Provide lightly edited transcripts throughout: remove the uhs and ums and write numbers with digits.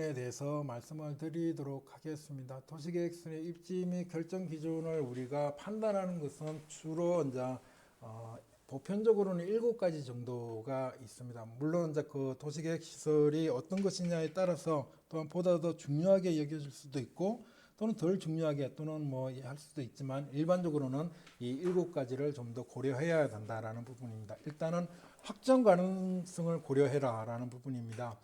에 대해서 말씀을 드리도록 하겠습니다. 도시계획서의 입지 및 결정 기준을 우리가 판단하는 것은 주로 이제 보편적으로는 7가지 정도가 있습니다. 물론 이제 그 도시계획 시설이 어떤 것이냐에 따라서 또한 보다 더 중요하게 여겨질 수도 있고 또는 덜 중요하게 또는 뭐 할 수도 있지만 일반적으로는 이 7가지를 좀 더 고려해야 된다라는 부분입니다. 일단은 확정 가능성을 고려해라라는 부분입니다.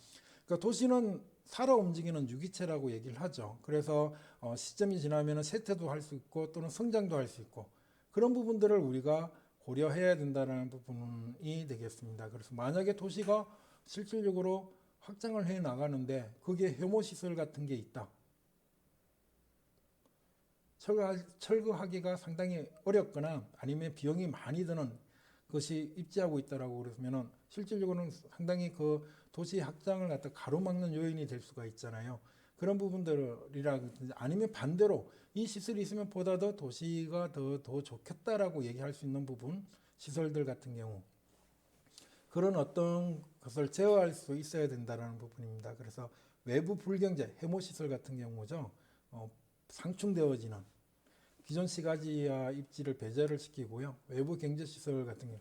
그러니까 도시는 살아 움직이는 유기체라고 얘기를 하죠. 그래서 시점이 지나면 쇠퇴도 할 수 있고 또는 성장도 할 수 있고 그런 부분들을 우리가 고려해야 된다는 부분이 되겠습니다. 그래서 만약에 도시가 실질적으로 확장을 해 나가는데 거기에 혐오시설 같은 게 있다. 철거하기가 상당히 어렵거나 아니면 비용이 많이 드는 것이 입지하고 있다라고 그러면은 실질적으로는 상당히 그 도시 확장을 갖다 가로막는 요인이 될 수가 있잖아요. 그런 부분들이라 아니면 반대로 이 시설이 있으면 보다 더 도시가 더 좋겠다라고 얘기할 수 있는 부분 시설들 같은 경우 그런 어떤 것을 제어할 수 있어야 된다라는 부분입니다. 그래서 외부 불경제 해모 시설 같은 경우죠. 상충되어지는 기존 시가지와 입지를 배제를 시키고요. 외부 경제시설 같은 경우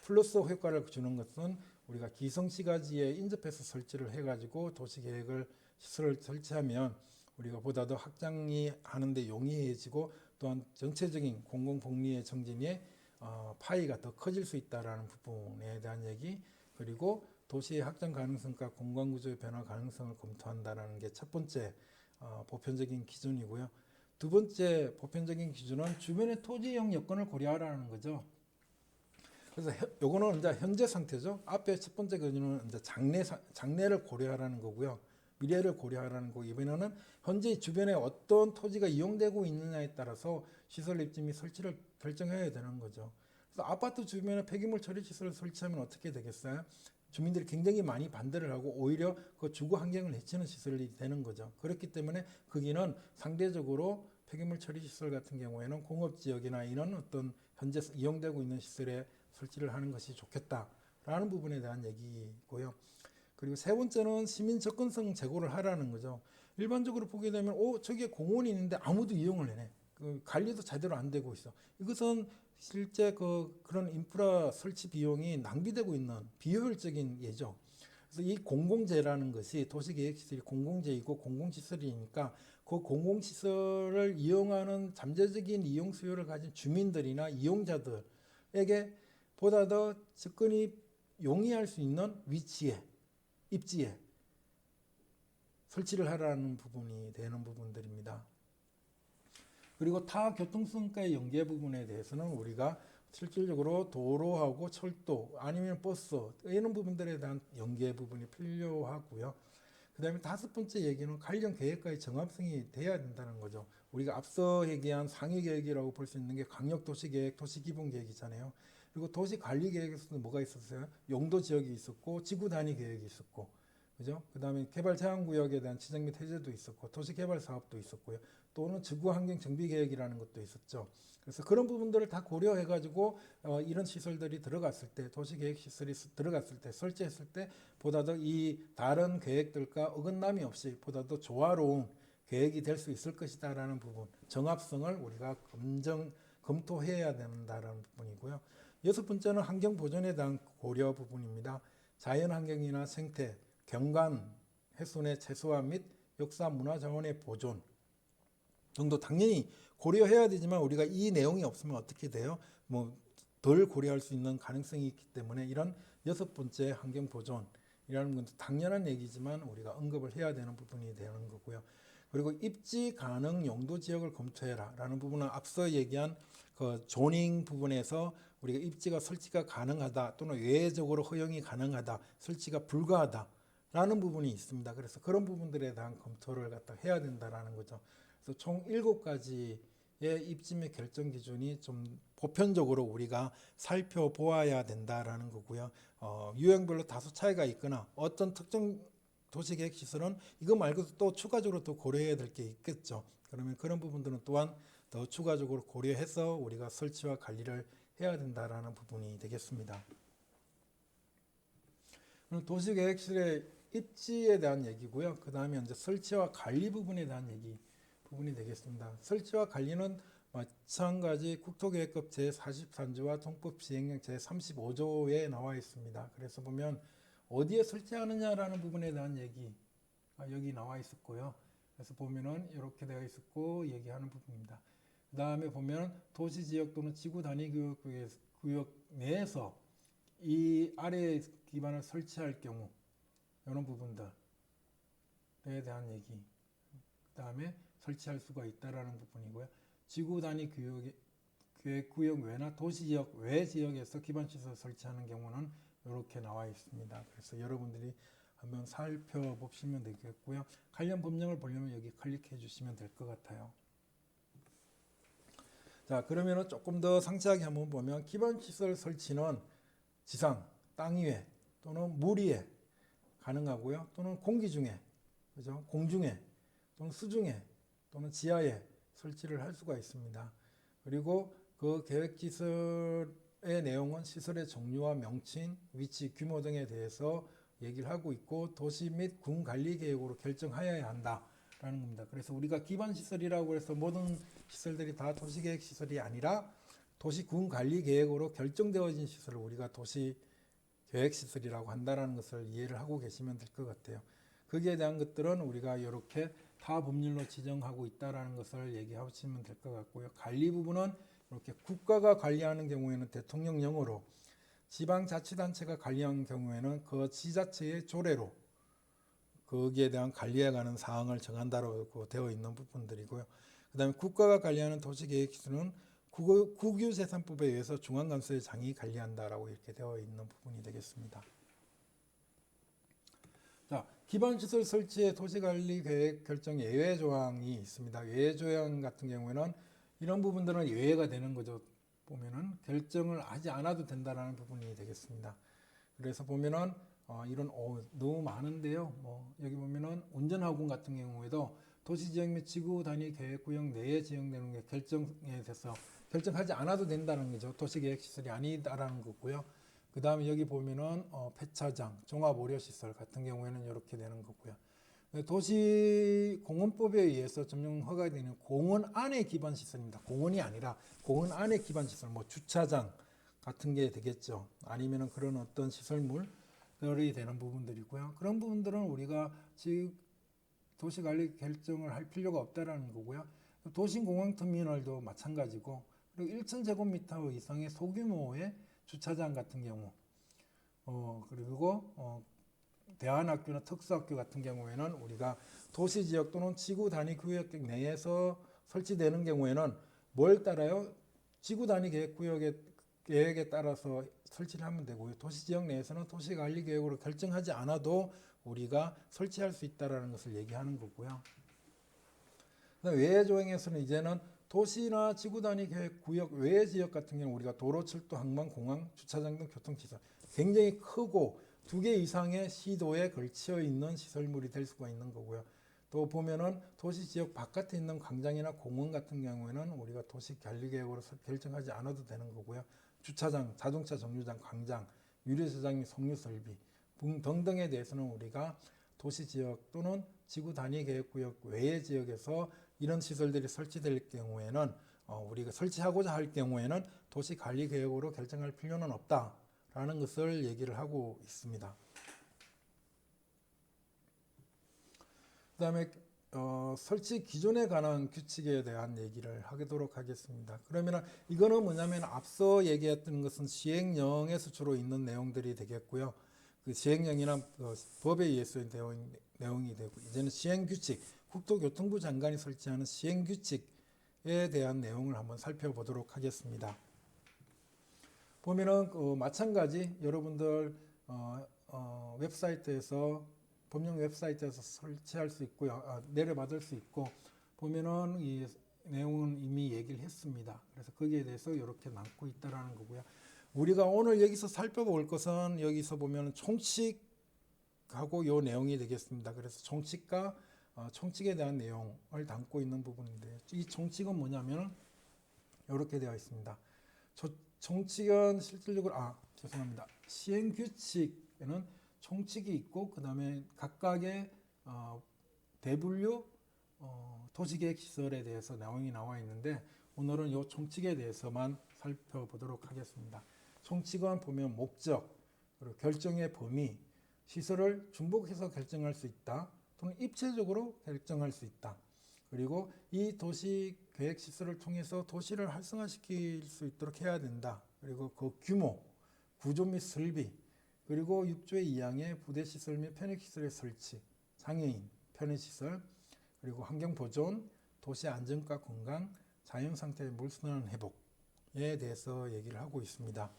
플러스 효과를 주는 것은 우리가 기성 시가지에 인접해서 설치를 해가지고 도시계획을 시설을 설치하면 우리가 보다 더 확장이 하는데 용이해지고 또한 전체적인 공공복리의 정진의 파이가 더 커질 수 있다라는 부분에 대한 얘기 그리고 도시의 확장 가능성과 공간구조의 변화 가능성을 검토한다는 게 첫 번째 보편적인 기준이고요. 두 번째 보편적인 기준은 주변의 토지형 여건을 고려하라는 거죠. 그래서 요거는 이제 현재 상태죠. 앞에 첫 번째 기준은 이제 장래를 고려하라는 거고요. 미래를 고려하라는 거고 이번에는 현재 주변에 어떤 토지가 이용되고 있느냐에 따라서 시설 입지 및 설치를 결정해야 되는 거죠. 그래서 아파트 주변에 폐기물 처리 시설을 설치하면 어떻게 되겠어요? 주민들이 굉장히 많이 반대를 하고 오히려 그 주거 환경을 해치는 시설이 되는 거죠. 그렇기 때문에 거기는 상대적으로 폐기물 처리 시설 같은 경우에는 공업 지역이나 이런 어떤 현재 이용되고 있는 시설에 설치를 하는 것이 좋겠다라는 부분에 대한 얘기고요. 그리고 세 번째는 시민 접근성 제고를 하라는 거죠. 일반적으로 보게 되면 저기에 공원이 있는데 아무도 이용을 안 해. 그 관리도 제대로 안 되고 있어. 이것은 실제 그런 인프라 설치 비용이 낭비되고 있는 비효율적인 예죠. 그래서 이 공공재라는 것이 도시계획시설이 공공재이고 공공시설이니까 그 공공시설을 이용하는 잠재적인 이용 수요를 가진 주민들이나 이용자들에게 보다 더 접근이 용이할 수 있는 위치에 입지에 설치를 하라는 부분이 되는 부분들입니다. 그리고 타 교통수단과의 연계 부분에 대해서는 우리가 실질적으로 도로하고 철도 아니면 버스 이런 부분들에 대한 연계 부분이 필요하고요. 그 다음에 다섯 번째 얘기는 관련 계획과의 정합성이 돼야 된다는 거죠. 우리가 앞서 얘기한 상위계획이라고 볼 수 있는 게 강력도시계획, 도시기본계획이잖아요. 그리고 도시관리계획에서도 뭐가 있었어요? 용도지역이 있었고 지구단위 계획이 있었고 그죠? 그 다음에 개발제한구역에 대한 지정 및 해제도 있었고 도시개발사업도 있었고요. 또는 지구환경정비계획이라는 것도 있었죠. 그래서 그런 부분들을 다 고려해가지고 이런 시설들이 들어갔을 때 도시계획시설이 들어갔을 때 설치했을 때 보다 더 이 다른 계획들과 어긋남이 없이 보다 더 조화로운 계획이 될 수 있을 것이다라는 부분 정합성을 우리가 검토해야 된다라는 부분이고요. 여섯 번째는 환경보존에 대한 고려 부분입니다. 자연환경이나 생태 경관 훼손의 최소화 및 역사 문화자원의 보존 정도 당연히 고려해야 되지만 우리가 이 내용이 없으면 어떻게 돼요? 뭐 덜 고려할 수 있는 가능성이 있기 때문에 이런 여섯 번째 환경 보존이라는 건 당연한 얘기지만 우리가 언급을 해야 되는 부분이 되는 거고요. 그리고 입지 가능 용도 지역을 검토해라라는 부분은 앞서 얘기한 그 조닝 부분에서 우리가 입지가 설치가 가능하다 또는 외적으로 허용이 가능하다 설치가 불가하다 라는 부분이 있습니다. 그래서 그런 부분들에 대한 검토를 갖다 해야 된다라는 거죠. 그래서 총 7가지의 입지 및 결정 기준이 좀 보편적으로 우리가 살펴보아야 된다라는 거고요. 유형별로 다소 차이가 있거나 어떤 특정 도시계획 시설은 이거 말고도 또 추가적으로 또 고려해야 될 게 있겠죠. 그러면 그런 부분들은 또한 더 추가적으로 고려해서 우리가 설치와 관리를 해야 된다라는 부분이 되겠습니다. 도시계획실의 입지에 대한 얘기고요. 그 다음에 이제 설치와 관리 부분에 대한 부분이 되겠습니다. 설치와 관리는 마찬가지 국토계획법 제43조와 통법 시행령 제35조에 나와 있습니다. 그래서 보면 어디에 설치하느냐라는 부분에 대한 얘기가 여기 나와 있었고요. 그래서 보면은 이렇게 되어 있었고 얘기하는 부분입니다. 그 다음에 보면 도시지역 또는 지구 단위 구역 내에서 이 아래 기반을 설치할 경우 이런 부분들에 대한 얘기. 그 다음에 설치할 수가 있다라는 부분이고요. 지구 단위 구역 외나 도시지역 외 지역에서 기반시설 설치하는 경우는 이렇게 나와 있습니다. 그래서 여러분들이 한번 살펴보시면 되겠고요. 관련 법령을 보려면 여기 클릭해 주시면 될 것 같아요. 자, 그러면은 조금 더 상세하게 한번 보면 기반시설 설치는 지상, 땅 위에 또는 물 위에 가능하고요. 또는 공기 중에, 그죠? 공중에 또는 수중에 또는 지하에 설치를 할 수가 있습니다. 그리고 그 계획시설의 내용은 시설의 종류와 명칭, 위치, 규모 등에 대해서 얘기를 하고 있고 도시 및 군 관리 계획으로 결정하여야 한다라는 겁니다. 그래서 우리가 기반시설이라고 해서 모든 시설들이 다 도시계획 시설이 아니라 도시군 관리 계획으로 결정되어진 시설을 우리가 도시계획시설이라고 한다는 것을 이해를 하고 계시면 될 것 같아요. 거기에 대한 것들은 우리가 이렇게 타 법률로 지정하고 있다는 것을 얘기하시면 될 것 같고요. 관리 부분은 이렇게 국가가 관리하는 경우에는 대통령령으로, 지방자치단체가 관리하는 경우에는 그 지자체의 조례로 거기에 대한 관리에 관한 사항을 정한다고 되어 있는 부분들이고요. 그 다음에 국가가 관리하는 도시계획시설은 국유재산법에 의해서 중앙관서의 장이 관리한다라고 이렇게 되어 있는 부분이 되겠습니다. 자, 기반시설 설치의 도시관리계획 결정 예외 조항이 있습니다. 예외 조항 같은 경우에는 이런 부분들은 예외가 되는 거죠. 보면은 결정을 하지 않아도 된다라는 부분이 되겠습니다. 그래서 보면은 이런 너무 많은데요. 여기 보면은 운전하고 같은 경우에도 도시지역 및 지구 단위 계획구역 내에 지정되는 게 결정에 대해서 결정하지 않아도 된다는 거죠. 도시계획시설이 아니다라는 거고요. 그 다음에 여기 보면은 폐차장, 종합오려시설 같은 경우에는 이렇게 되는 거고요. 도시공원법에 의해서 점령 허가되는 공원 안의 기반시설입니다. 공원이 아니라 공원 안의 기반시설, 주차장 같은 게 되겠죠. 아니면은 그런 어떤 시설물들이 되는 부분들이고요. 그런 부분들은 우리가 지금 도시관리 결정을 할 필요가 없다라는 거고요. 도시공항터미널도 마찬가지고, 그리고 1,000제곱미터 이상의 소규모의 주차장 같은 경우, 그리고 대안학교나 특수학교 같은 경우에는 우리가 도시지역 또는 지구 단위 구역 내에서 설치되는 경우에는 뭘 따라요? 지구 단위 계획에 따라서 설치를 하면 되고요. 도시지역 내에서는 도시관리계획으로 결정하지 않아도 우리가 설치할 수 있다는 것을 얘기하는 거고요. 외의 조항에서는 이제는 도시나 지구 단위 계획 구역 외의 지역 같은 경우 우리가 도로, 철도, 항만, 공항, 주차장 등 교통시설 굉장히 크고 2개 이상의 시도에 걸쳐 있는 시설물이 될 수가 있는 거고요. 또 보면은 도시 지역 바깥에 있는 광장이나 공원 같은 경우에는 우리가 도시 관리 계획으로 결정하지 않아도 되는 거고요. 주차장, 자동차 정류장, 광장, 유료 저장 및 석유 설비 등등에 대해서는 우리가 도시 지역 또는 지구 단위 계획 구역 외의 지역에서 이런 시설들이 설치될 경우에는 우리가 설치하고자 할 경우에는 도시 관리 계획으로 결정할 필요는 없다라는 것을 얘기를 하고 있습니다. 그다음에 설치 기준에 관한 규칙에 대한 얘기를 하도록 하겠습니다. 그러면 이거는 뭐냐면 앞서 얘기했던 것은 시행령에서 주로 있는 내용들이 되겠고요. 그 시행령이나 법에 의해서 내용이 되고, 이제는 시행규칙, 국토교통부 장관이 설치하는 시행규칙에 대한 내용을 한번 살펴보도록 하겠습니다. 보면은 마찬가지 여러분들 웹사이트에서 법령 웹사이트에서 설치할 수 있고요. 내려받을 수 있고, 보면은 이 내용은 이미 얘기를 했습니다. 그래서 거기에 대해서 이렇게 남고 있다라는 거고요. 우리가 오늘 여기서 살펴볼 것은 여기서 보면 총칙하고 요 내용이 되겠습니다. 그래서 총칙과 총칙에 대한 내용을 담고 있는 부분인데, 이 총칙은 뭐냐면 이렇게 되어 있습니다. 총칙은 실질적으로 시행규칙에는 총칙이 있고 그다음에 각각의 대분류 도시계획 시설에 대해서 내용이 나와 있는데 오늘은 이 총칙에 대해서만 살펴보도록 하겠습니다. 총칙은 보면 목적, 그리고 결정의 범위, 시설을 중복해서 결정할 수 있다 또는 입체적으로 결정할 수 있다. 그리고 이 도시계획 시설을 통해서 도시를 활성화시킬 수 있도록 해야 된다. 그리고 그 규모, 구조 및 설비, 그리고 6조 2항의 부대시설 및 편익시설의 설치, 장애인, 편의시설, 그리고 환경보존, 도시 안전과 건강, 자연상태의 물순환 회복에 대해서 얘기를 하고 있습니다.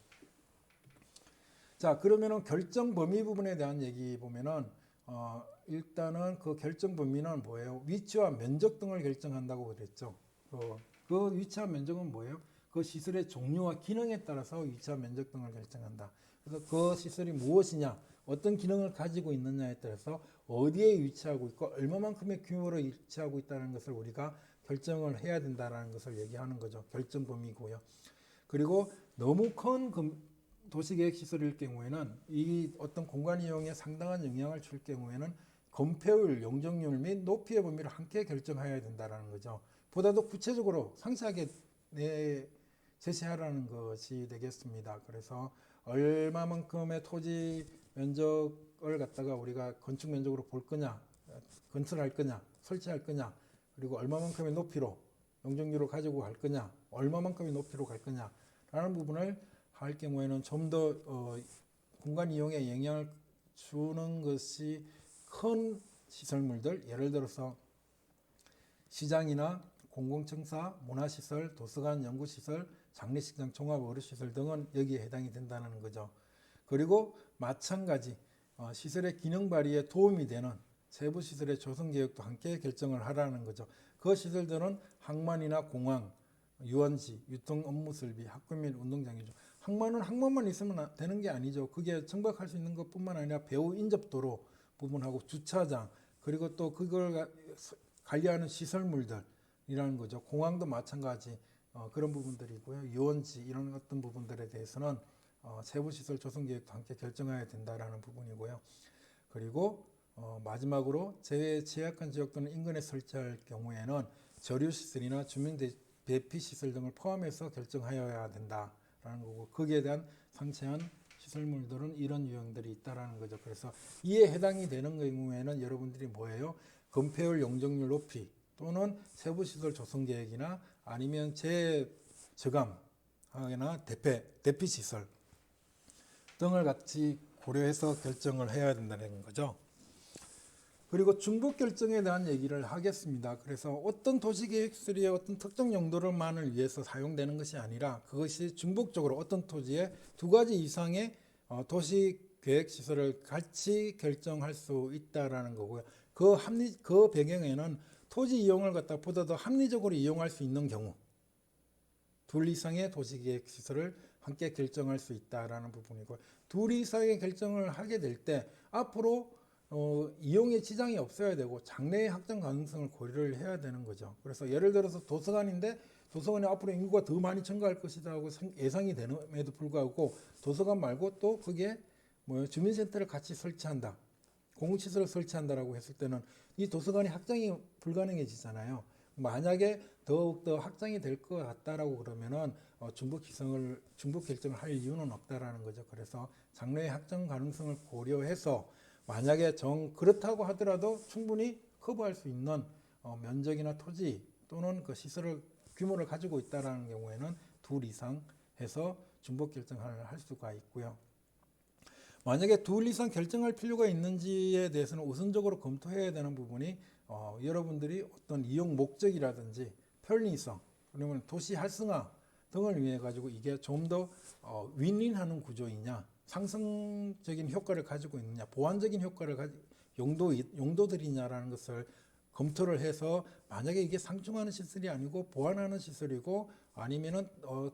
자, 그러면은 결정 범위 부분에 대한 얘기 보면은 일단은 그 결정 범위는 뭐예요? 위치와 면적 등을 결정한다고 그랬죠. 그 위치와 면적은 뭐예요? 그 시설의 종류와 기능에 따라서 위치와 면적 등을 결정한다. 그래서 그 시설이 무엇이냐, 어떤 기능을 가지고 있느냐에 따라서 어디에 위치하고 있고 얼마만큼의 규모로 위치하고 있다는 것을 우리가 결정을 해야 된다는 것을 얘기하는 거죠. 결정 범위고요. 그리고 너무 큰 도시계획 시설일 경우에는 이 어떤 공간 이용에 상당한 영향을 줄 경우에는 건폐율, 용적률 및 높이의 범위를 함께 결정해야 된다는 거죠. 보다도 구체적으로 상세하게 제시하라는 것이 되겠습니다. 그래서 얼마만큼의 토지 면적을 갖다가 우리가 건축 면적으로 볼 거냐, 건설할 거냐, 설치할 거냐, 그리고 얼마만큼의 높이로 용적률을 가지고 갈 거냐, 얼마만큼의 높이로 갈 거냐라는 부분을 할 경우에는 좀 더 공간 이용에 영향을 주는 것이 큰 시설물들, 예를 들어서 시장이나 공공청사, 문화시설, 도서관, 연구시설, 장례식장, 종합의료시설 등은 여기에 해당이 된다는 거죠. 그리고 마찬가지 시설의 기능 발휘에 도움이 되는 세부 시설의 조성 계획도 함께 결정을 하라는 거죠. 그 시설들은 항만이나 공항, 유원지, 유통 업무 설비, 학교 및 운동장이죠. 항만은 항만만 있으면 되는 게 아니죠. 그게 청박할 수 있는 것뿐만 아니라 배후 인접도로 부분하고 주차장, 그리고 또 그걸 관리하는 시설물들이라는 거죠. 공항도 마찬가지 그런 부분들이고요. 유원지 이런 어떤 부분들에 대해서는 세부시설 조성계획도 함께 결정해야 된다라는 부분이고요. 그리고 마지막으로 제약한 지역 또는 인근에 설치할 경우에는 저류시설이나 주민 대피시설 등을 포함해서 결정하여야 된다라는 거고, 거기에 대한 상세한 시설물들은 이런 유형들이 있다라는 거죠. 그래서 이에 해당이 되는 경우에는 여러분들이 뭐예요? 건폐율, 용적률 높이 또는 세부시설 조성계획이나 아니면 재저감이나 대피시설 등을 같이 고려해서 결정을 해야 된다는 거죠. 그리고 중복 결정에 대한 얘기를 하겠습니다. 그래서 어떤 도시계획설의 어떤 특정 용도를만을 위해서 사용되는 것이 아니라 그것이 중복적으로 어떤 토지에 두 가지 이상의 도시계획 시설을 같이 결정할 수 있다라는 거고요. 그 배경에는 토지 이용을 갖다 보다 더 합리적으로 이용할 수 있는 경우, 둘 이상의 도시계획 시설을 함께 결정할 수 있다라는 부분이고, 둘 이상의 결정을 하게 될 때 앞으로 이용에 지장이 없어야 되고 장래의 확장 가능성을 고려를 해야 되는 거죠. 그래서 예를 들어서 도서관인데 도서관에 앞으로 인구가 더 많이 증가할 것이다 하고 예상이 되는에도 불구하고 도서관 말고 또 그게 주민센터를 같이 설치한다, 공공시설을 설치한다라고 했을 때는 이 도서관이 확장이 불가능해지잖아요. 만약에 더욱더 확장이 될 것 같다라고 그러면은 중복 결정을 할 이유는 없다라는 거죠. 그래서 장래의 확장 가능성을 고려해서 만약에 그렇다고 하더라도 충분히 커버할 수 있는 면적이나 토지 또는 그 시설을 규모를 가지고 있다라는 경우에는 둘 이상 해서 중복 결정을 할 수가 있고요. 만약에 둘 이상 결정할 필요가 있는지에 대해서는 우선적으로 검토해야 되는 부분이 여러분들이 어떤 이용 목적이라든지 편리성, 그러면 도시 활성화 등을 위해 가지고 이게 좀 더 윈윈하는 구조이냐, 상승적인 효과를 가지고 있느냐, 보완적인 효과를 가지고 용도들이냐라는 것을 검토를 해서 만약에 이게 상충하는 시설이 아니고 보완하는 시설이고 아니면은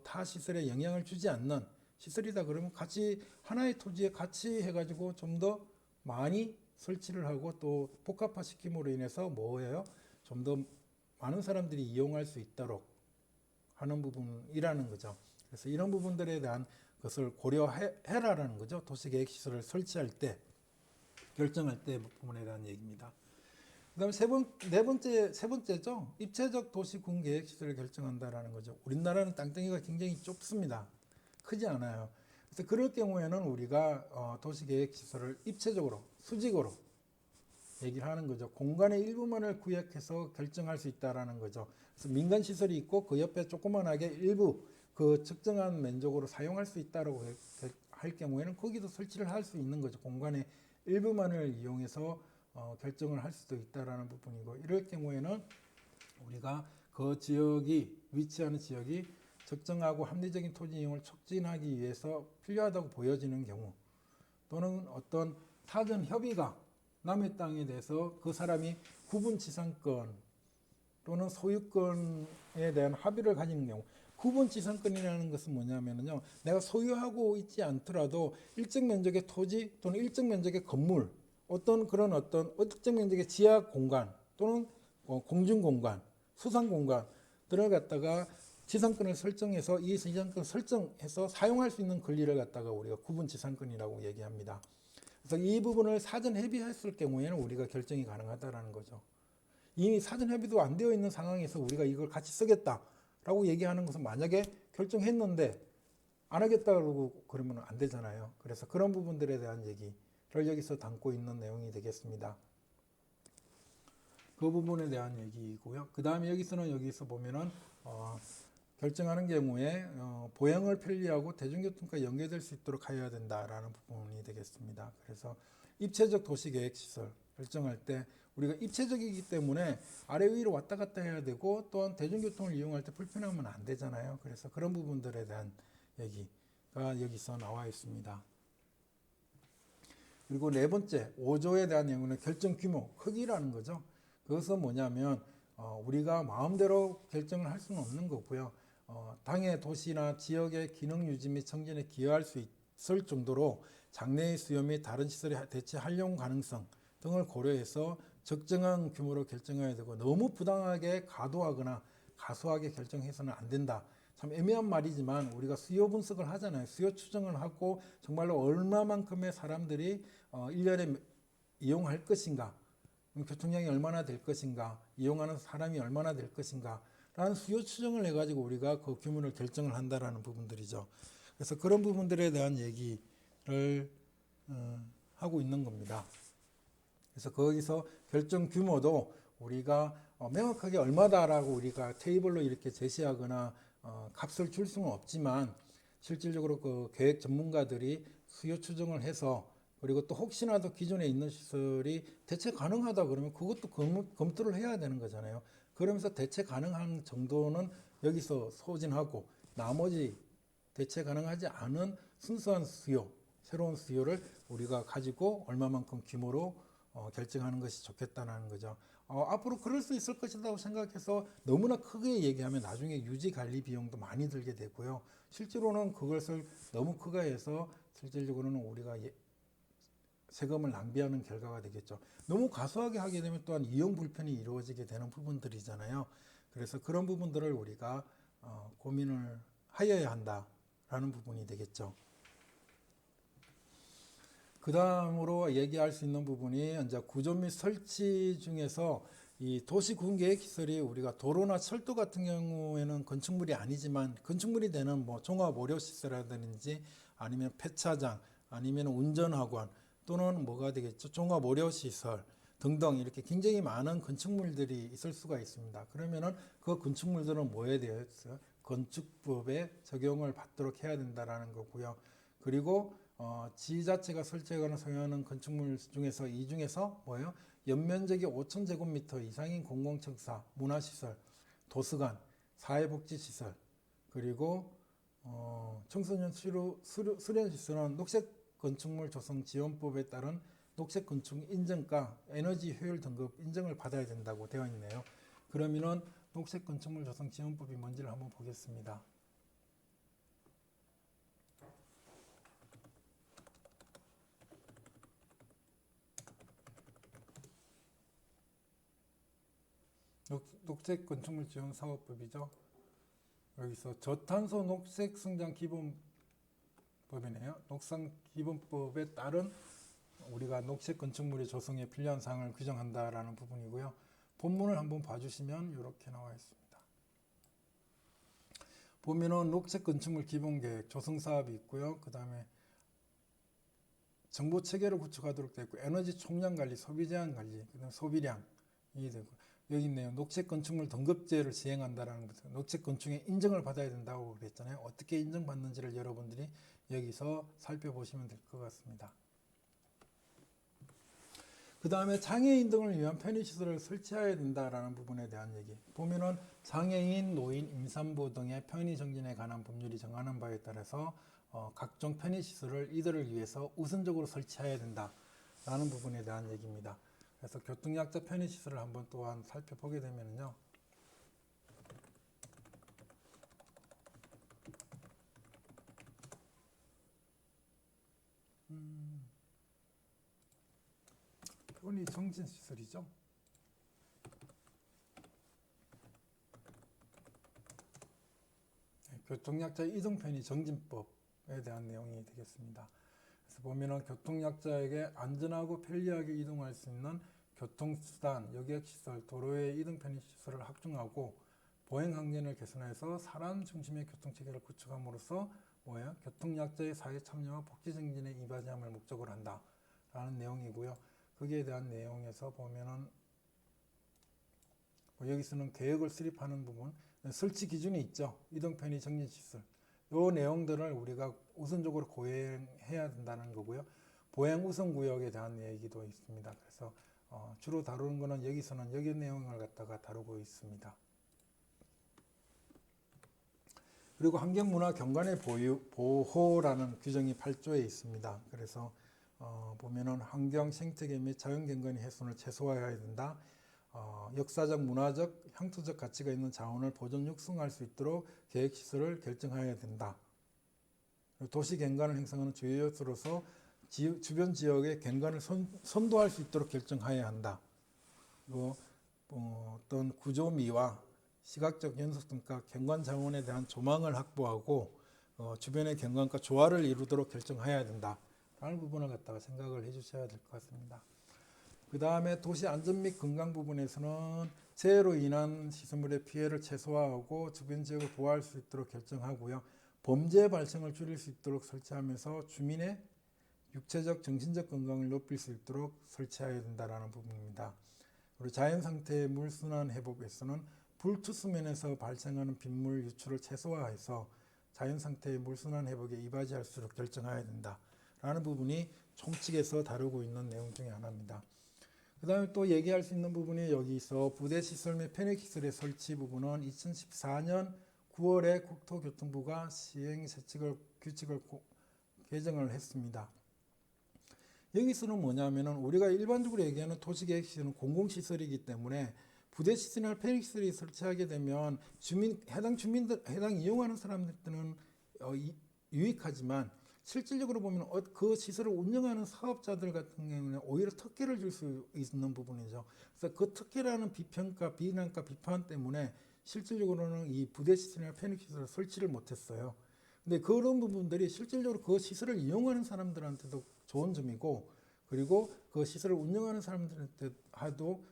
타 시설에 영향을 주지 않는 시설이다 그러면 같이 하나의 토지에 같이 해가지고 좀 더 많이 설치를 하고 또 복합화 시킴으로 인해서 뭐예요? 좀 더 많은 사람들이 이용할 수 있도록 하는 부분이라는 거죠. 그래서 이런 부분들에 대한 것을 고려해라라는 거죠. 도시계획시설을 설치할 때. 결정할 때 부분에 대한 얘기입니다. 그다음에 세 번째죠. 입체적 도시군 계획 시설을 결정한다라는 거죠. 우리나라는 땅덩이가 굉장히 좁습니다. 크지 않아요. 그래서 그럴 경우에는 우리가 도시 계획 시설을 입체적으로 수직으로 얘기를 하는 거죠. 공간의 일부만을 구역해서 결정할 수 있다라는 거죠. 그래서 민간 시설이 있고 그 옆에 조그만하게 일부 그 측정한 면적으로 사용할 수 있다라고 할 경우에는 거기도 설치를 할 수 있는 거죠. 공간의 일부만을 이용해서 결정을 할 수도 있다라는 부분이고, 이럴 경우에는 우리가 그 지역이 위치하는 지역이 적정하고 합리적인 토지 이용을 촉진하기 위해서 필요하다고 보여지는 경우, 또는 어떤 사전 협의가 남의 땅에 대해서 그 사람이 구분 지상권 또는 소유권에 대한 합의를 가지는 경우, 구분 지상권이라는 것은 뭐냐면요, 내가 소유하고 있지 않더라도 일정 면적의 토지 또는 일정 면적의 건물, 어떤 특정 면적의 지하 공간 또는 공중 공간, 수상 공간들을 갖다가 지상권을 설정해서 이 지상권을 설정해서 사용할 수 있는 권리를 갖다가 우리가 구분 지상권이라고 얘기합니다. 그래서 이 부분을 사전 협의했을 경우에는 우리가 결정이 가능하다라는 거죠. 이미 사전 협의도 안 되어 있는 상황에서 우리가 이걸 같이 쓰겠다라고 얘기하는 것은, 만약에 결정했는데 안 하겠다고 그러면 안 되잖아요. 그래서 그런 부분들에 대한 얘기를 여기서 담고 있는 내용이 되겠습니다. 그 부분에 대한 얘기이고요. 그 다음에 여기서 보면은 결정하는 경우에 보행을 편리하고 대중교통과 연계될 수 있도록 해야 된다라는 부분이 되겠습니다. 그래서 입체적 도시계획시설 결정할 때 우리가 입체적이기 때문에 아래 위로 왔다 갔다 해야 되고, 또한 대중교통을 이용할 때 불편하면 안 되잖아요. 그래서 그런 부분들에 대한 얘기가 여기서 나와 있습니다. 그리고 네 번째 5조에 대한 내용은 결정 규모, 크기라는 거죠. 그것은 뭐냐면 우리가 마음대로 결정을 할 수는 없는 거고요. 당의 도시나 지역의 기능 유지 및 청진에 기여할 수 있을 정도로 장래의 수요 및 다른 시설의 대체 활용 가능성 등을 고려해서 적정한 규모로 결정해야 되고, 너무 부당하게 과도하거나 가소하게 결정해서는 안 된다. 참 애매한 말이지만 우리가 수요 분석을 하잖아요. 수요 추정을 하고 정말로 얼마만큼의 사람들이 1년에 이용할 것인가, 교통량이 얼마나 될 것인가, 이용하는 사람이 얼마나 될 것인가 라는 수요 추정을 해가지고 우리가 그 규모를 결정을 한다라는 부분들이죠. 그래서 그런 부분들에 대한 얘기를 하고 있는 겁니다. 그래서 거기서 결정 규모도 우리가 명확하게 얼마다라고 우리가 테이블로 이렇게 제시하거나 값을 줄 수는 없지만, 실질적으로 그 계획 전문가들이 수요 추정을 해서, 그리고 또 혹시나도 기존에 있는 시설이 대체 가능하다 그러면 그것도 검토를 해야 되는 거잖아요. 그러면서 대체 가능한 정도는 여기서 소진하고, 나머지 대체 가능하지 않은 순수한 수요, 새로운 수요를 우리가 가지고 얼마만큼 규모로 결정하는 것이 좋겠다는 거죠. 앞으로 그럴 수 있을 것이라고 생각해서 너무나 크게 얘기하면 나중에 유지 관리 비용도 많이 들게 되고요. 실제로는 그것을 너무 크게 해서 실질적으로는 우리가 세금을 낭비하는 결과가 되겠죠. 너무 과소하게 하게 되면 또한 이용 불편이 이루어지게 되는 부분들이잖아요. 그래서 그런 부분들을 우리가 고민을 하여야 한다라는 부분이 되겠죠. 그 다음으로 얘기할 수 있는 부분이 이제 구조 및 설치 중에서 이 도시군계획시설이 우리가 도로나 철도 같은 경우에는 건축물이 아니지만 건축물이 되는 뭐 종합오려시설이라든지 아니면 폐차장 아니면 운전학원 또는 뭐가 되겠죠, 종합오려시설 등등 이렇게 굉장히 많은 건축물들이 있을 수가 있습니다. 그러면은 그 건축물들은 뭐에 대해서 건축법에 적용을 받도록 해야 된다라는 거고요. 그리고 지자체가 설치하거나 소유하는 건축물 중에서 이 중에서 뭐예요? 연면적이 5,000제곱미터 이상인 공공청사, 문화시설, 도서관, 사회복지시설, 그리고 청소년 수련시설은 녹색건축물 조성 지원법에 따른 녹색건축 인증가, 에너지 효율 등급 인증을 받아야 된다고 되어 있네요. 그러면은 녹색건축물 조성 지원법이 뭔지를 한번 보겠습니다. 녹색 건축물 지원 사업법이죠. 여기서 저탄소 녹색 성장 기본법이네요. 녹상 기본법에 따른 우리가 녹색 건축물의 조성에 필요한 사항을 규정한다라는 부분이고요. 본문을 한번 봐주시면 이렇게 나와 있습니다. 보면은 녹색 건축물 기본계획 조성 사업이 있고요. 그 다음에 정보 체계를 구축하도록 되어 있고, 에너지 총량 관리, 소비 제한 관리, 그다음 소비량이 되고, 여기 있네요. 녹색 건축물 등급제를 시행한다라는 거죠. 녹색 건축의 인증을 받아야 된다고 그랬잖아요. 어떻게 인정받는지를 여러분들이 여기서 살펴보시면 될 것 같습니다. 그 다음에 장애인 등을 위한 편의시설을 설치해야 된다라는 부분에 대한 얘기. 보면은 장애인, 노인, 임산부 등의 편의 정진에 관한 법률이 정하는 바에 따라서 각종 편의시설을 이들을 위해서 우선적으로 설치해야 된다라는 부분에 대한 얘기입니다. 그래서 교통약자 편의시설을 한번 또한 살펴보게 되면요. 편의 정진 시설이죠. 교통약자 이동 편의 정진법에 대한 내용이 되겠습니다. 그래서 보면은 교통약자에게 안전하고 편리하게 이동할 수 있는 교통수단, 여객시설, 도로의 이동 편의시설을 확충하고 보행 환경을 개선해서 사람 중심의 교통체계를 구축함으로써 교통약자의 사회 참여와 복지 증진에 이바지함을 목적으로 한다라는 내용이고요. 거기에 대한 내용에서 보면은 여기서는 계획을 수립하는 부분, 설치 기준이 있죠. 이동 편의 정진 시설. 요 내용들을 우리가 우선적으로 고행해야 된다는 거고요. 보행 우선 구역에 대한 얘기도 있습니다. 그래서 주로 다루는 거는 여기서는 여기 내용을 갖다가 다루고 있습니다. 그리고 환경문화 경관의 보호라는 규정이 8조에 있습니다. 그래서 보면은 환경, 생태계 및 자연경관의 훼손을 최소화해야 된다. 역사적, 문화적, 향토적 가치가 있는 자원을 보존 육성할 수 있도록 계획시설을 결정해야 된다. 도시 경관을 형성하는 주요 요소로서 주변 지역의 경관을 선도할 수 있도록 결정해야 한다. 그리고 어떤 구조미와 시각적 연속 등과 경관 자원에 대한 조망을 확보하고 주변의 경관과 조화를 이루도록 결정해야 된다. 라는 부분을 갖다가 생각을 해주셔야 될 것 같습니다. 그 다음에 도시 안전 및 건강 부분에서는 재해로 인한 시설물의 피해를 최소화하고 주변 지역을 보호할 수 있도록 결정하고요. 범죄 발생을 줄일 수 있도록 설치하면서 주민의 육체적, 정신적 건강을 높일 수 있도록 설치해야 된다는 부분입니다. 그리고 자연상태의 물순환 회복에서는 불투수면에서 발생하는 빗물 유출을 최소화해서 자연상태의 물순환 회복에 이바지할 수 있도록 결정해야 된다라는 부분이 총칙에서 다루고 있는 내용 중에 하나입니다. 그 다음에 또 얘기할 수 있는 부분이 여기서 부대시설 및 편의시설의 설치 부분은 2014년 9월에 국토교통부가 시행 규칙을 개정을 했습니다. 여기서는 뭐냐면은 우리가 일반적으로 얘기하는 도시계획시설은 공공시설이기 때문에 부대시설이나 편의시설이 설치하게 되면 해당 이용하는 사람들은 유익하지만 실질적으로 보면 그 시설을 운영하는 사업자들 같은 경우는 오히려 특혜를 줄 수 있는 부분이죠. 그래서 그 특혜라는 비난과 비판 때문에 실질적으로는 이 부대시설이나 편의시설을 설치를 못했어요. 근데 그런 부분들이 실질적으로 그 시설을 이용하는 사람들한테도 좋은 점이고, 그리고 그 시설을 운영하는 사람들한테도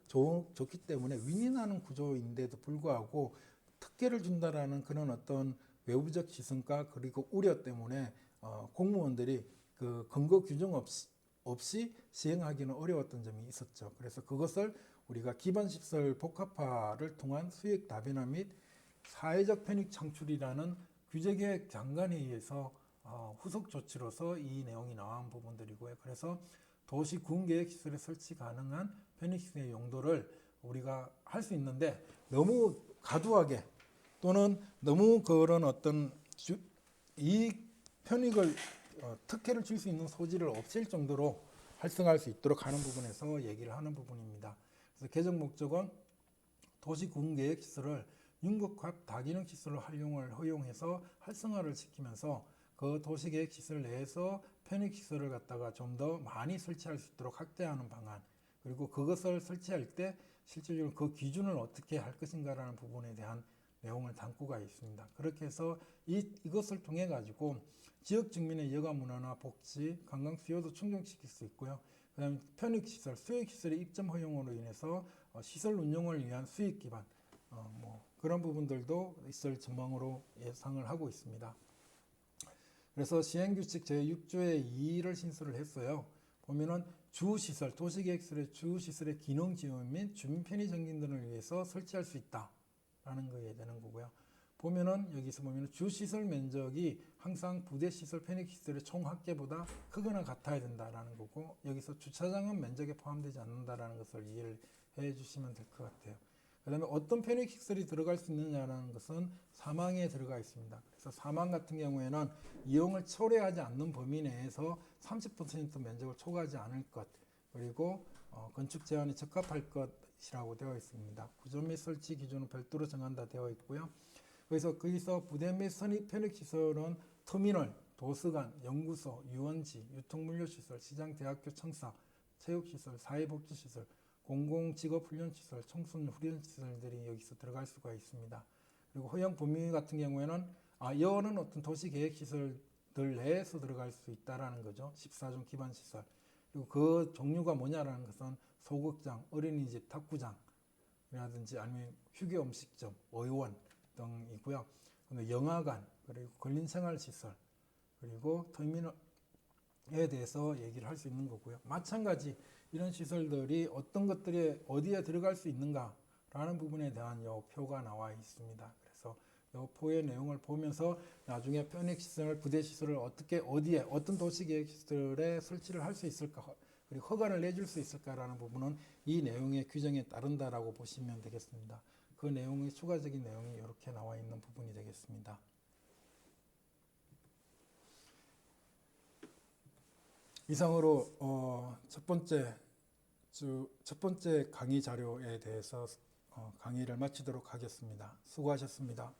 좋기 때문에 윈윈하는 구조인데도 불구하고 특혜를 준다라는 그런 어떤 외부적 시선과 그리고 우려 때문에 공무원들이 그 근거 규정 없이 시행하기는 어려웠던 점이 있었죠. 그래서 그것을 우리가 기반시설 복합화를 통한 수익 다변화 및 사회적 편익 창출이라는 규제계획 장관회의에서 후속 조치로서 이 내용이 나온 부분들이고요. 그래서 도시 군계획시설에 설치 가능한 편익시설의 용도를 우리가 할 수 있는데 너무 과도하게 또는 너무 그런 어떤 이 편익을 특혜를 줄 수 있는 소지를 없앨 정도로 활성화할 수 있도록 하는 부분에서 얘기를 하는 부분입니다. 그래서 개정 목적은 도시 군계획시설을 융극합 다기능 시설로 활용을 허용해서 활성화를 시키면서 그 도시계획시설 내에서 편익시설을 갖다가 좀 더 많이 설치할 수 있도록 확대하는 방안, 그리고 그것을 설치할 때 실질적으로 그 기준을 어떻게 할 것인가라는 부분에 대한 내용을 담고가 있습니다. 그렇게 해서 이것을 통해 가지고 지역 주민의 여가 문화나 복지, 관광 수요도 충족시킬 수 있고요. 그다음에 편익시설, 수익시설의 입점 허용으로 인해서 시설 운영을 위한 수익 기반 뭐 그런 부분들도 있을 전망으로 예상을 하고 있습니다. 그래서 시행규칙 제6조의 2를 신설을 했어요. 보면은 주시설, 도시계획설의 주시설의 기능 지원 및 주민 편의 증진 등을 위해서 설치할 수 있다라는 거에 되는 거고요. 보면은 여기서 보면은 주시설 면적이 항상 부대시설, 편익시설의 총 합계보다 크거나 같아야 된다라는 거고, 여기서 주차장은 면적에 포함되지 않는다라는 것을 이해를 해 주시면 될 것 같아요. 그 다음에 어떤 편익시설이 들어갈 수 있느냐라는 것은 사망에 들어가 있습니다. 그래서 사망 같은 경우에는 이용을 초래하지 않는 범위 내에서 30% 면적을 초과하지 않을 것, 그리고 건축 제한이 적합할 것이라고 되어 있습니다. 구조 및 설치 기준은 별도로 정한다 되어 있고요. 그래서 거기서 부대 및 선입 편익시설은 터미널, 도서관, 연구소, 유원지, 유통물류시설, 시장, 대학교, 청사, 체육시설, 사회복지시설, 공공직업훈련시설, 청소년훈련시설들이 여기서 들어갈 수가 있습니다. 그리고 허용 범위 같은 경우에는 이거는 어떤 도시계획시설들 내에서 들어갈 수 있다라는 거죠. 14종 기반시설. 그리고 그 종류가 뭐냐라는 것은 소극장, 어린이집, 탁구장이라든지 아니면 휴게음식점, 의원 등이고요. 영화관, 그리고 근린생활시설, 그리고 터미널에 대해서 얘기를 할 수 있는 거고요. 마찬가지 이런 시설들이 어떤 것들이 어디에 들어갈 수 있는가라는 부분에 대한 요 표가 나와 있습니다. 그래서 요 표의 내용을 보면서 나중에 편익시설, 부대시설을 어디에 어떤 도시계획시설에 설치를 할 수 있을까, 그리고 허가를 내줄 수 있을까라는 부분은 이 내용의 규정에 따른다라고 보시면 되겠습니다. 그 내용의 추가적인 내용이 이렇게 나와 있는 부분이 되겠습니다. 이상으로 첫 번째 강의 자료에 대해서 강의를 마치도록 하겠습니다. 수고하셨습니다.